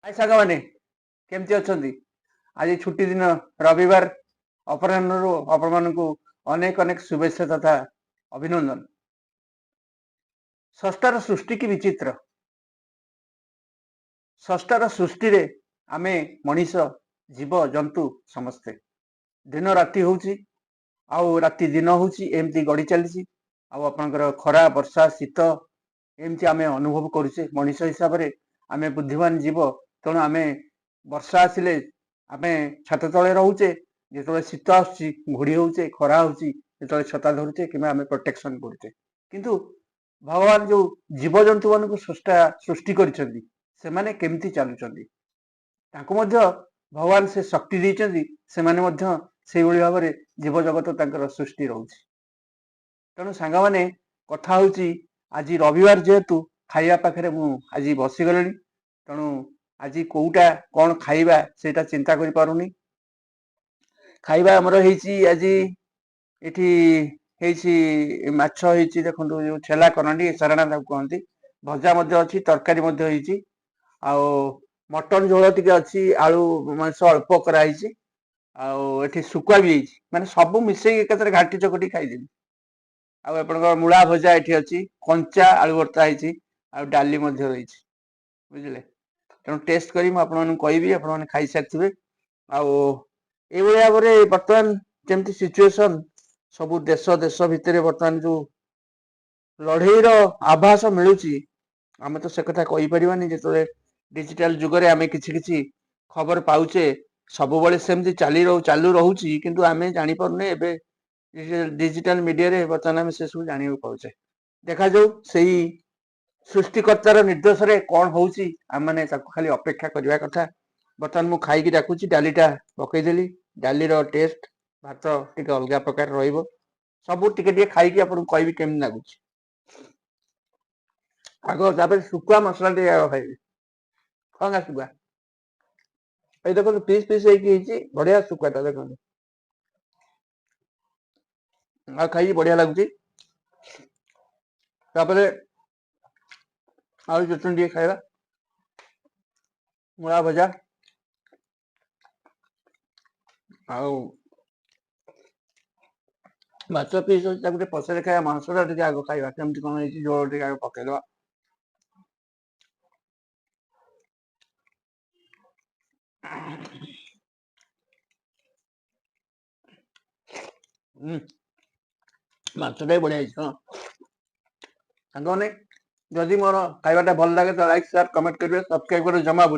हाय साग मैंने केमती अच्छा आज छुट्टी दिन रविवार अपराह आपण को अनेक अनेक शुभेच्छा तथा अभिनंदन। षष्ठार सृष्टि की विचित्र षष्ठार सृष्टि रे आमे मनीष जीव जंतु समस्ते दिन राति होउची आउ राति दिन होउची एमती गड़ी चली आपणकर खरा वर्षा शीत एमती आमे अनुभव करुचे मनीष हिसाब रे आमे बुद्धिमान जीव तेणु आमे वर्षा आसिले आमे छात तले रोचे जो शीत आसुची घोड़ी होचे खरा होची जो छता धरुचे कि आमे प्रोटेक्शन करुचे किंतु भगवान जो जीवजंतु मान सृष्टि करिसेंती से माने केमती चलुचंती तांको मध्य भगवान से शक्ति देइचंती से माने मध्य से भली भाव रे जीव जगत तांकर सृष्टि रहउची। तेणु सांग माने कथा होची आज रविवार जेहेतु खाइबा पाखरे मु आज बसी गलेनी तेणु आज कोटा कौन खाइबा सेटा चिंता करि पारुनी। खाइबा हमर हेची आज एठी हेची माछ हेची देखंतु जो छेला करंडी सरना ताको कहंती भजा मध्य अछि तरकारी मध्य हेची आउ मटन झोल टिके अछि आलू मांस अल्प करा हेची आउ एठी सुकुआ भी हेची माने सब मिसेई एकतर घाटी चकटी खाइदेबी। आउ आपनकर मूला भजा एठी अछि कंचा आलू भर्ता हेची आउ डाली मध्य रहिची बुझिले तेणु टेस्ट करी मैं आपन कहबी आपन खाई सारिथिबे। आउ ए भाया भाबरे वर्तमान जेमती सिचुएशन सब देश देश भितर वर्तमान जो लड़ई रो आभास मिलुची आमे तो से कथा कहि परिबानी जेतले डिजिटल जुग रे आमे किछि किछि खबर पाउचे सब बळे सेमती चालू रहउची किंतु आमे जानि परने एबे डिजिटल मीडिया रे वर्तमान आमे से सब जानिबो पाउचे देखा जाऊ सेही सृष्टिकर्तार निर्देश रे कौन होउची आम माने ताको खाली अपेक्षा करबा कथा। बर्तमान मु खाई डाकुची डालीटा पकई देली डाली रो टेस्ट भात टिके अलगा प्रकार रहइबो सब टिके टिके खाई कि आपन कहबी केम लागुची। आगो तापर सुकुआ मसला टे खाइबी खंगा सुकुआ ए देखो पीस पीस हेची बढ़िया सुकुआ ता देखो आ खाई बढ़िया लागुची। तापर आलू चटनी टे खाइबा मूला भजा आउ माछ पीस ताको पसरे खाया मांसटा टे आगो खाइबा केमती कोन हेची झोल टे आगो पकेइदबा माछटा बढ़िया हेची हां सांगने जदि मोर खाइबाटा भल लागे तो लाइक शेयर कमेंट करिवे सब्सक्राइब करे जमा